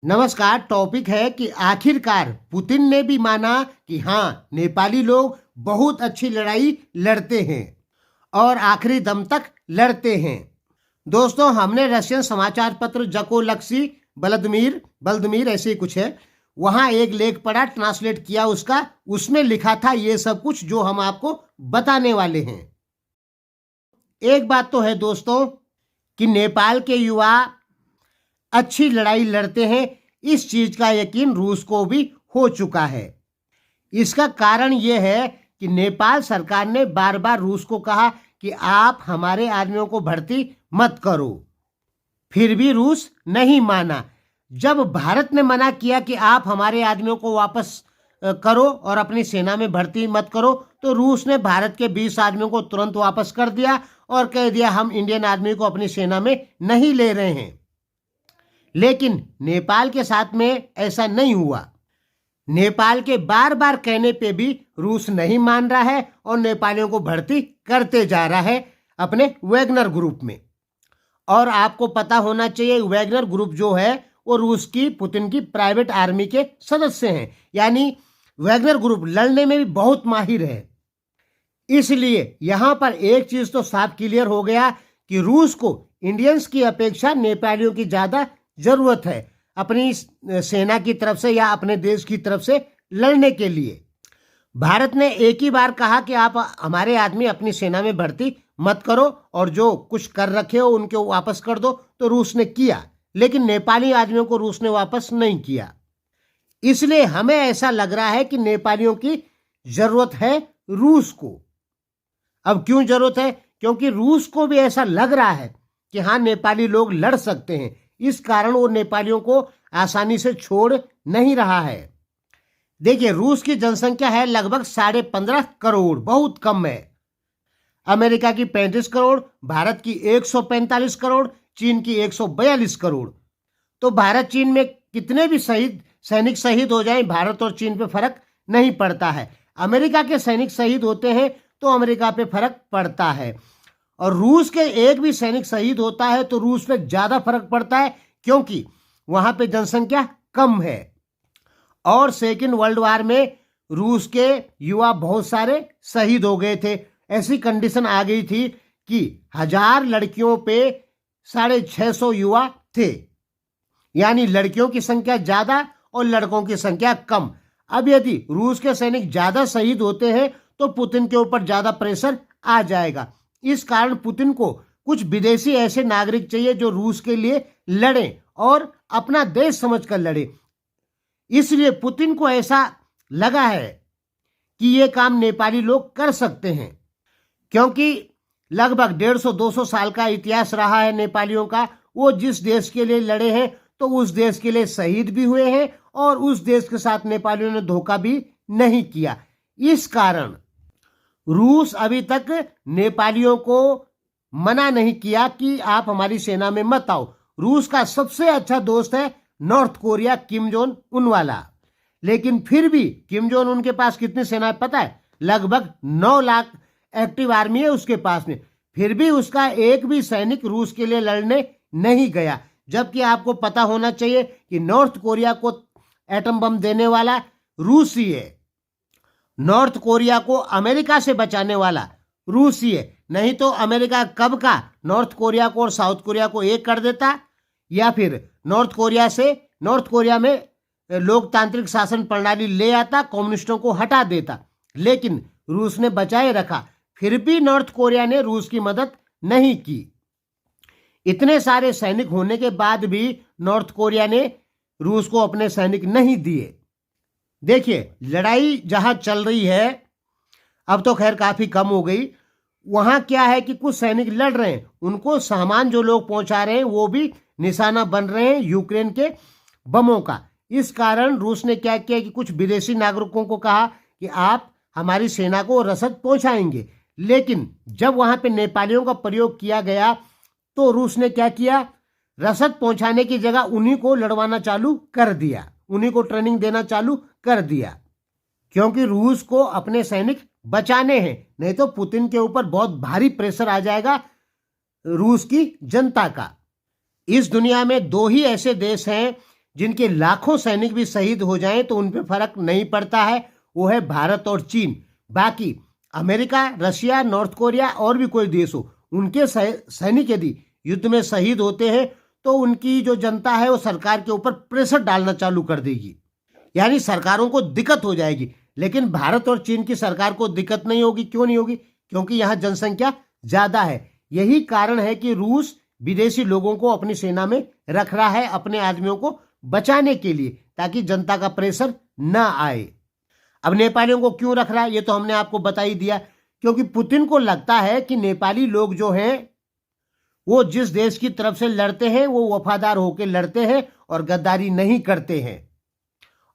नमस्कार। टॉपिक है कि आखिरकार पुतिन ने भी माना कि हाँ, नेपाली लोग बहुत अच्छी लड़ाई लड़ते हैं और आखिरी दम तक लड़ते हैं। दोस्तों, हमने रशियन समाचार पत्र जकोलक्सी बल्दमीर ऐसे ही कुछ है, वहां एक लेख पढ़ा, ट्रांसलेट किया उसका। उसमें लिखा था ये सब कुछ जो हम आपको बताने वाले हैं। एक बात तो है दोस्तों कि नेपाल के युवा अच्छी लड़ाई लड़ते हैं। इस चीज का यकीन रूस को भी हो चुका है। इसका कारण यह है कि नेपाल सरकार ने बार बार रूस को कहा कि आप हमारे आदमियों को भर्ती मत करो, फिर भी रूस नहीं माना। जब भारत ने मना किया कि आप हमारे आदमियों को वापस करो और अपनी सेना में भर्ती मत करो, तो रूस ने भारत के 20 आदमियों को तुरंत वापस कर दिया और कह दिया हम इंडियन आदमी को अपनी सेना में नहीं ले रहे हैं। लेकिन नेपाल के साथ में ऐसा नहीं हुआ। नेपाल के बार बार कहने पे भी रूस नहीं मान रहा है और नेपालियों को भर्ती करते जा रहा है अपने वैगनर ग्रुप में। और आपको पता होना चाहिए, वैगनर ग्रुप जो है वो रूस की, पुतिन की प्राइवेट आर्मी के सदस्य हैं। यानी वैगनर ग्रुप लड़ने में भी बहुत माहिर है। इसलिए यहां पर एक चीज तो साफ क्लियर हो गया कि रूस को इंडियंस की अपेक्षा नेपालियों की ज्यादा जरूरत है अपनी सेना की तरफ से या अपने देश की तरफ से लड़ने के लिए। भारत ने एक ही बार कहा कि आप हमारे आदमी अपनी सेना में भर्ती मत करो और जो कुछ कर रखे हो उनको वापस कर दो, तो रूस ने किया। लेकिन नेपाली आदमियों को रूस ने वापस नहीं किया। इसलिए हमें ऐसा लग रहा है कि नेपालियों की जरूरत है रूस को। अब क्यों जरूरत है? क्योंकि रूस को भी ऐसा लग रहा है कि हाँ, नेपाली लोग लड़ सकते हैं। इस कारण वो नेपालियों को आसानी से छोड़ नहीं रहा है। देखिए, रूस की जनसंख्या है लगभग 15.5 करोड़, बहुत कम है। अमेरिका की 35 करोड़, भारत की 145 करोड़, चीन की 142 करोड़। तो भारत चीन में कितने भी सैनिक शहीद हो जाएं, भारत और चीन पे फर्क नहीं पड़ता है। अमेरिका के सैनिक शहीद होते हैं तो अमेरिका पे फर्क पड़ता है, और रूस के एक भी सैनिक शहीद होता है तो रूस पे ज्यादा फर्क पड़ता है, क्योंकि वहां पे जनसंख्या कम है। और सेकेंड वर्ल्ड वार में रूस के युवा बहुत सारे शहीद हो गए थे। ऐसी कंडीशन आ गई थी कि 1000 लड़कियों पे 650 युवा थे। यानी लड़कियों की संख्या ज्यादा और लड़कों की संख्या कम। अब यदि रूस के सैनिक ज्यादा शहीद होते हैं तो पुतिन के ऊपर ज्यादा प्रेशर आ जाएगा। इस कारण पुतिन को कुछ विदेशी ऐसे नागरिक चाहिए जो रूस के लिए लड़े और अपना देश समझकर लड़े। इसलिए पुतिन को ऐसा लगा है कि ये काम नेपाली लोग कर सकते हैं, क्योंकि लगभग 150-200 साल का इतिहास रहा है नेपालियों का। वो जिस देश के लिए लड़े हैं तो उस देश के लिए शहीद भी हुए हैं और उस देश के साथ नेपालियों ने धोखा भी नहीं किया। इस कारण रूस अभी तक नेपालियों को मना नहीं किया कि आप हमारी सेना में मत आओ। रूस का सबसे अच्छा दोस्त है north Korea, Kim Jong Un वाला। लेकिन फिर भी किम जोंग उन के पास कितनी सेना है पता है? लगभग 9 लाख एक्टिव आर्मी है उसके पास में। फिर भी उसका एक भी सैनिक रूस के लिए लड़ने नहीं गया। जबकि आपको पता होना चाहिए कि नॉर्थ कोरिया को एटम बम देने वाला रूस ही है। नॉर्थ कोरिया को अमेरिका से बचाने वाला रूस ही है। नहीं तो अमेरिका कब का नॉर्थ कोरिया को और साउथ कोरिया को एक कर देता, या फिर नॉर्थ कोरिया में लोकतांत्रिक शासन प्रणाली ले आता, कम्युनिस्टों को हटा देता। लेकिन रूस ने बचाए रखा। फिर भी नॉर्थ कोरिया ने रूस की मदद नहीं की। इतने सारे सैनिक होने के बाद भी नॉर्थ कोरिया ने रूस को अपने सैनिक नहीं दिए। देखिए, लड़ाई जहां चल रही है, अब तो खैर काफी कम हो गई। वहां क्या है कि कुछ सैनिक लड़ रहे हैं, उनको सामान जो लोग पहुंचा रहे हैं वो भी निशाना बन रहे हैं यूक्रेन के बमों का। इस कारण रूस ने क्या किया कि कुछ विदेशी नागरिकों को कहा कि आप हमारी सेना को रसद पहुंचाएंगे। लेकिन जब वहां पे नेपालियों का प्रयोग किया गया तो रूस ने क्या किया, रसद पहुंचाने की जगह उन्हीं को लड़वाना चालू कर दिया, उन्हीं को ट्रेनिंग देना चालू कर दिया। क्योंकि रूस को अपने सैनिक बचाने हैं, नहीं तो पुतिन के ऊपर बहुत भारी प्रेशर आ जाएगा रूस की जनता का। इस दुनिया में 2 ही ऐसे देश हैं जिनके लाखों सैनिक भी शहीद हो जाएं तो उन पे फर्क नहीं पड़ता है, वो है भारत और चीन। बाकी अमेरिका, रशिया, नॉर्थ कोरिया और भी कोई देश हो, उनके सैनिक यदि युद्ध में शहीद होते हैं तो उनकी जो जनता है वो सरकार के ऊपर प्रेशर डालना चालू कर देगी, यानी सरकारों को दिक्कत हो जाएगी। लेकिन भारत और चीन की सरकार को दिक्कत नहीं होगी। क्यों नहीं होगी? क्योंकि यहाँ जनसंख्या ज्यादा है। यही कारण है कि रूस विदेशी लोगों को अपनी सेना में रख रहा है, अपने आदमियों को बचाने के लिए, ताकि जनता का प्रेशर ना आए। अब नेपालियों को क्यों रख रहा है ये तो हमने आपको बता ही दिया, क्योंकि पुतिन को लगता है कि नेपाली लोग जो हैं वो जिस देश की तरफ से लड़ते हैं वो वफादार होकर लड़ते हैं और गद्दारी नहीं करते हैं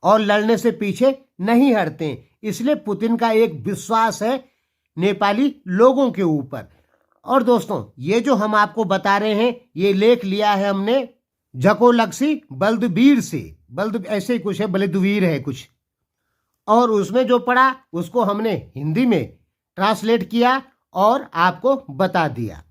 और लड़ने से पीछे नहीं हटते हैं। इसलिए पुतिन का एक विश्वास है नेपाली लोगों के ऊपर। और दोस्तों, ये जो हम आपको बता रहे हैं ये लेख लिया है हमने जकोलक्सी बल्दबीर से, बल्द ऐसे ही कुछ है, बल्दवीर है कुछ, और उसमें जो पढ़ा उसको हमने हिंदी में ट्रांसलेट किया और आपको बता दिया।